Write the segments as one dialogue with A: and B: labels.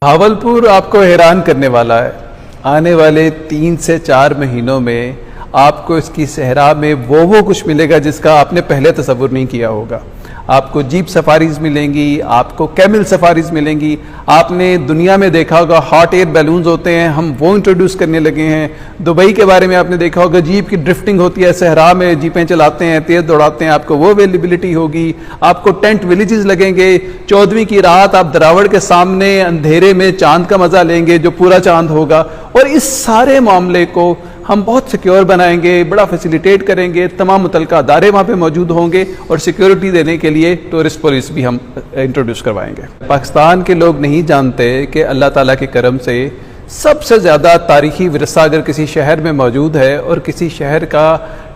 A: भावलपुर आपको हैरान करने वाला है। आने वाले 3 से 4 महीनों में आपको इसकी सहरा में वो कुछ मिलेगा जिसका आपने पहले तसव्वुर नहीं किया होगा। आपको जीप सफारीज मिलेंगी, आपको कैमल सफारीज मिलेंगी। आपने दुनिया में देखा होगा हॉट एयर बैलून्स होते हैं, हम वो इंट्रोड्यूस करने लगे हैं। दुबई के बारे में आपने देखा होगा, जीप की ड्रिफ्टिंग होती है, सहरा में जीपें चलाते हैं, तेज़ दौड़ाते हैं, आपको वो अवेलेबिलिटी होगी। आपको टेंट विलेजेस लगेंगे। 14वीं की रात आप दरावड़ के सामने अंधेरे में चांद का मजा लेंगे, जो पूरा चांद होगा। और इस सारे मामले को हम बहुत सिक्योर बनाएंगे, बड़ा फैसिलिटेट करेंगे। तमाम मुतलका अदारे वहाँ पे मौजूद होंगे और सिक्योरिटी देने के लिए टूरिस्ट पुलिस भी हम इंट्रोड्यूस करवाएंगे। पाकिस्तान के लोग नहीं जानते कि अल्लाह ताला के करम से सबसे ज़्यादा तारीखी विरसा अगर किसी शहर में मौजूद है और किसी शहर का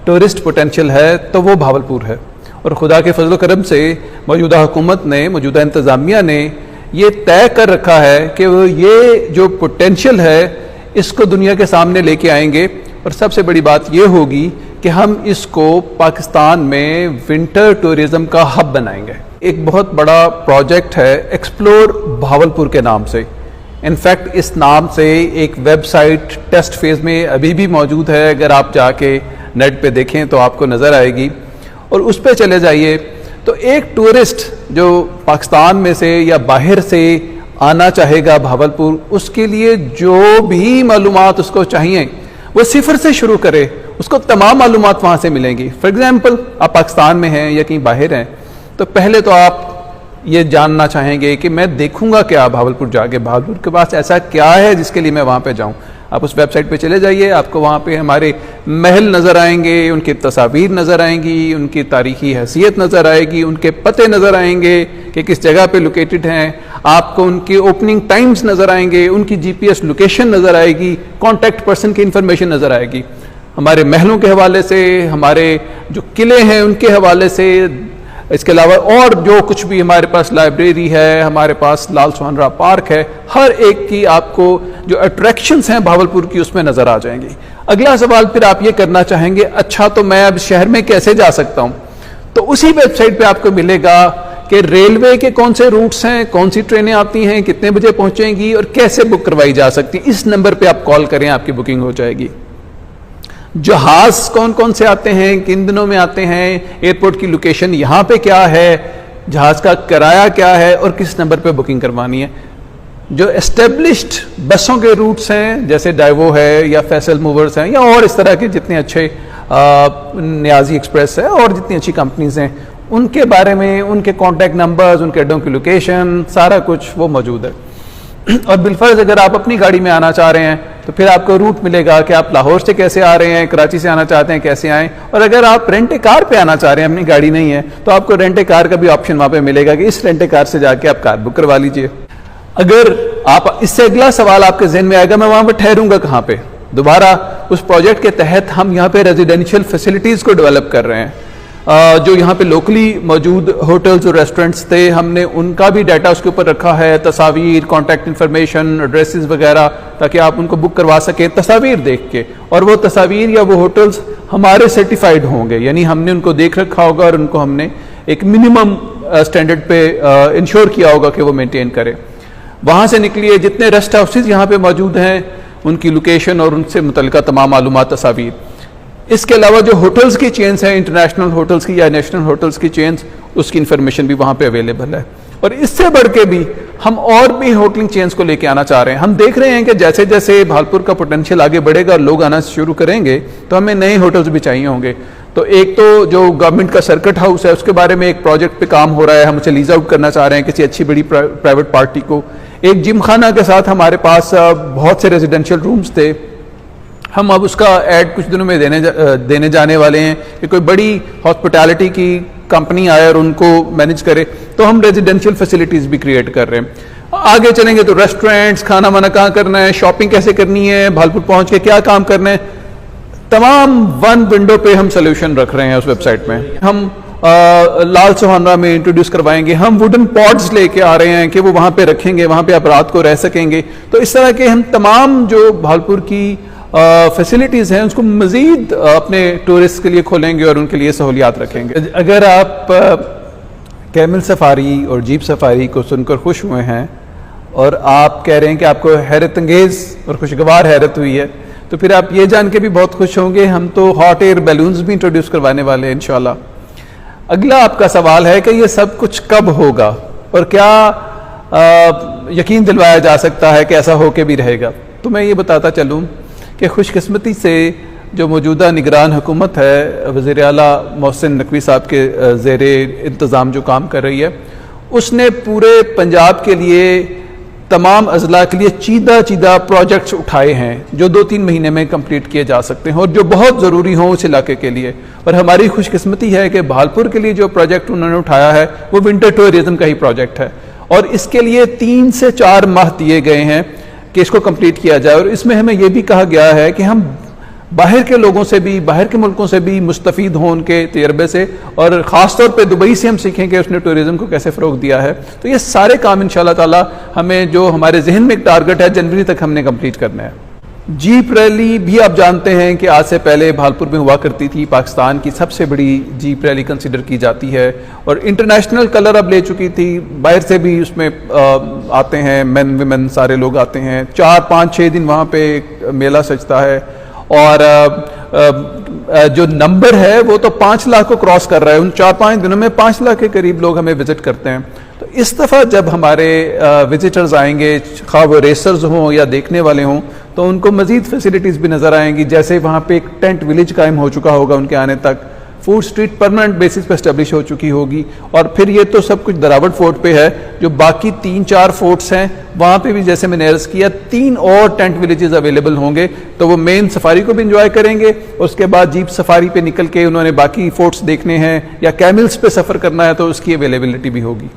A: टूरिस्ट पोटेंशियल है तो वो भावलपुर है। और खुदा के फजल करम से मौजूदा हुकूमत ने, मौजूदा इंतज़ामिया ने ये तय कर रखा है कि वो ये जो पोटेंशियल है इसको दुनिया के सामने लेके आएंगे। और सबसे बड़ी बात यह होगी कि हम इसको पाकिस्तान में विंटर टूरिज्म का हब बनाएंगे। एक बहुत बड़ा प्रोजेक्ट है एक्सप्लोर भावलपुर के नाम से। इनफैक्ट इस नाम से एक वेबसाइट टेस्ट फेज में अभी भी मौजूद है, अगर आप जाके नेट पे देखें तो आपको नज़र आएगी। और उस पर चले जाइए तो एक टूरिस्ट जो पाकिस्तान में से या बाहर से आना चाहेगा भावलपुर, उसके लिए जो भी मालूमात उसको चाहिए वो सिफर से शुरू करे, उसको तमाम मालूमात वहाँ से मिलेंगी। फॉर एग्जाम्पल, आप पाकिस्तान में हैं या कहीं बाहर हैं तो पहले तो आप ये जानना चाहेंगे कि मैं देखूंगा क्या भावलपुर जाके, भावलपुर के पास ऐसा क्या है जिसके लिए मैं वहाँ पे जाऊँ। आप उस वेबसाइट पे चले जाइए, आपको वहाँ पे हमारे महल नज़र आएंगे, उनकी तस्वीर नज़र आएंगी, उनकी तारीखी हैसियत नज़र आएगी, उनके पते नज़र आएंगे कि किस जगह पे लोकेटेड हैं। आपको उनकी ओपनिंग टाइम्स नज़र आएंगे, उनकी जीपीएस लोकेशन नज़र आएगी, कॉन्टैक्ट पर्सन की इंफॉर्मेशन नज़र आएगी। हमारे महलों के हवाले से, हमारे जो किले हैं उनके हवाले से, इसके अलावा और जो कुछ भी हमारे पास लाइब्रेरी है, हमारे पास लाल सुहानरा पार्क है, हर एक की आपको जो अट्रैक्शंस हैं भावलपुर की उसमें नज़र आ जाएंगी। अगला सवाल फिर आप ये करना चाहेंगे, अच्छा तो मैं अब शहर में कैसे जा सकता हूँ? तो उसी वेबसाइट पे आपको मिलेगा कि रेलवे के कौन से रूट्स हैं, कौन सी ट्रेनें आती हैं, कितने बजे पहुँचेंगी और कैसे बुक करवाई जा सकती। इस नंबर पर आप कॉल करें, आपकी बुकिंग हो जाएगी। जहाज कौन कौन से आते हैं, किन दिनों में आते हैं, एयरपोर्ट की लोकेशन यहाँ पे क्या है, जहाज का किराया क्या है और किस नंबर पे बुकिंग करवानी है। जो एस्टेब्लिश्ड बसों के रूट्स हैं जैसे डाइवो है या फैसल मूवर्स हैं या और इस तरह के जितने अच्छे नियाजी एक्सप्रेस है और जितनी अच्छी कंपनीज हैं, उनके बारे में, उनके कॉन्टैक्ट नंबर्स, उनके अड्डों की लोकेशन, सारा कुछ वो मौजूद है। और बिलफर्ज अगर आप अपनी गाड़ी में आना चाह रहे हैं तो फिर आपको रूट मिलेगा कि आप लाहौर से कैसे आ रहे हैं, कराची से आना चाहते हैं कैसे आएँ। और अगर आप रेंट ए कार पे आना चाह रहे हैं, अपनी गाड़ी नहीं है, तो आपको रेंट ए कार का भी ऑप्शन वहाँ पे मिलेगा कि इस रेंट ए कार से जाके आप कार बुक करवा लीजिए। अगर आप, इससे अगला सवाल आपके जहन में आएगा, मैं वहाँ पर ठहरूंगा कहाँ पे? दोबारा उस प्रोजेक्ट के तहत हम यहाँ पे रेजिडेंशियल फैसिलिटीज़ को डेवलप कर रहे हैं। जो यहाँ पे लोकली मौजूद होटल्स और रेस्टोरेंट्स थे, हमने उनका भी डाटा उसके ऊपर रखा है, तस्वीर, कॉन्टैक्ट इन्फॉर्मेशन, एड्रेसेस वगैरह, ताकि आप उनको बुक करवा सकें तस्वीर देख के। और वो तस्वीर या वो होटल्स हमारे सर्टिफाइड होंगे, यानी हमने उनको देख रखा होगा और उनको हमने एक मिनिमम स्टैंडर्ड पे इंश्योर किया होगा कि वो मेंटेन करें। वहाँ से निकलिए, जितने रेस्ट हाउसेज यहाँ पे मौजूद हैं उनकी लोकेशन और उनसे मुतल्लिका तमाम मालूमात, तस्वीर। इसके अलावा जो होटल्स की चेन्स हैं, इंटरनेशनल होटल्स की या नेशनल होटल्स की चेन्स, उसकी इंफॉर्मेशन भी वहाँ पे अवेलेबल है। और इससे बढ़ के भी हम और भी होटलिंग चेन्स को लेके आना चाह रहे हैं। हम देख रहे हैं कि जैसे जैसे भावलपुर का पोटेंशियल आगे बढ़ेगा और लोग आना शुरू करेंगे तो हमें नए होटल्स भी चाहिए होंगे। तो एक तो जो गवर्नमेंट का सर्किट हाउस है उसके बारे में एक प्रोजेक्ट पे काम हो रहा है, हम उसे लीज आउट करना चाह रहे हैं किसी अच्छी बड़ी प्राइवेट पार्टी को। एक जिम खाना के साथ हमारे पास बहुत से रेजिडेंशियल रूम्स थे, हम अब उसका ऐड कुछ दिनों में देने जाने वाले हैं कि कोई बड़ी हॉस्पिटैलिटी की कंपनी आए और उनको मैनेज करे, तो हम रेजिडेंशियल फैसिलिटीज़ भी क्रिएट कर रहे हैं। आगे चलेंगे तो रेस्टोरेंट्स, खाना वाना कहाँ करना है, शॉपिंग कैसे करनी है, भावलपुर पहुँच के क्या काम करना है, तमाम वन विंडो पे हम सोल्यूशन रख रहे हैं उस वेबसाइट में। हम लाल सुहानरा में इंट्रोड्यूस करवाएंगे, हम वुडन पॉड्स लेके आ रहे हैं कि वो वहाँ पे रखेंगे, वहाँ पे आप रात को रह सकेंगे। तो इस तरह के हम तमाम जो भावलपुर की फैसिलिटीज़ हैं उसको मज़ीद अपने टूरिस्ट के लिए खोलेंगे और उनके लिए सहूलियात रखेंगे। अगर आप कैमल सफारी और जीप सफारी को सुनकर खुश हुए हैं और आप कह रहे हैं कि आपको हैरत अंगेज और खुशगवार हैरत हुई है, तो फिर आप ये जान के भी बहुत खुश होंगे हम तो हॉट एयर बैलून्स भी इंट्रोड्यूस करवाने वाले हैं इंशाल्लाह। अगला आपका सवाल है कि ये सब कुछ कब होगा और क्या यकीन दिलवाया जा सकता है कि ऐसा होके भी रहेगा। तो मैं ये बताता चलूँ कि खुशकिस्मती से जो मौजूदा निगरान हुकूमत है वज़ीर आला मोहसिन नकवी साहब के ज़ेरे इंतज़ाम जो काम कर रही है, उसने पूरे पंजाब के लिए तमाम अजला के लिए चीदा प्रोजेक्ट्स उठाए हैं जो 2-3 महीने में कंप्लीट किए जा सकते हैं और जो बहुत ज़रूरी हों उस इलाके के लिए। और हमारी खुशकिस्मती है कि भालपुर के लिए जो प्रोजेक्ट उन्होंने उठाया है वो विंटर टूरिज्म का ही प्रोजेक्ट है और इसके लिए 3 से 4 माह दिए गए हैं कि इसको कंप्लीट किया जाए। और इसमें हमें यह भी कहा गया है कि हम बाहर के लोगों से भी, बाहर के मुल्कों से भी मुस्तफ़ीद हों उनके तजर्बे से, और ख़ास तौर पे दुबई से हम सीखें कि उसने टूरिज़्म को कैसे फ़रोग दिया है। तो ये सारे काम इंशाअल्लाह ताला हमें जो हमारे जहन में एक टारगेट है जनवरी तक हमने कंप्लीट करना है। जीप रैली भी आप जानते हैं कि आज से पहले भालपुर में हुआ करती थी, पाकिस्तान की सबसे बड़ी जीप रैली कंसिडर की जाती है और इंटरनेशनल कलर अब ले चुकी थी, बाहर से भी उसमें आते हैं, मेन विमेन सारे लोग आते हैं। 4-5-6 दिन वहाँ पे मेला सजता है और जो नंबर है वो तो 5 लाख को क्रॉस कर रहा है। उन 4-5 दिनों में 5 लाख के करीब लोग हमें विजिट करते हैं। तो इस दफ़ा जब हमारे विजिटर्स आएंगे, खा वो रेसर्स हों या देखने वाले हों, तो उनको मज़ीद फैसिलिटीज़ भी नज़र आएंगी। जैसे वहाँ पे एक टेंट विलेज कायम हो चुका होगा उनके आने तक, फूड स्ट्रीट परमानेंट बेसिस पर एस्टेब्लिश हो चुकी होगी। और फिर ये तो सब कुछ दरावट फोर्ट पे है, जो बाकी 3-4 फोर्ट्स हैं वहाँ पे भी जैसे मैंने अर्ज़ किया 3 और टेंट विलेजेस अवेलेबल होंगे। तो वो मेन सफारी को भी इंजॉय करेंगे, उसके बाद जीप सफारी पे निकल के उन्होंने बाकी फोर्ट्स देखने हैं या कैमल्स पे सफ़र करना है तो उसकी अवेलेबिलिटी भी होगी।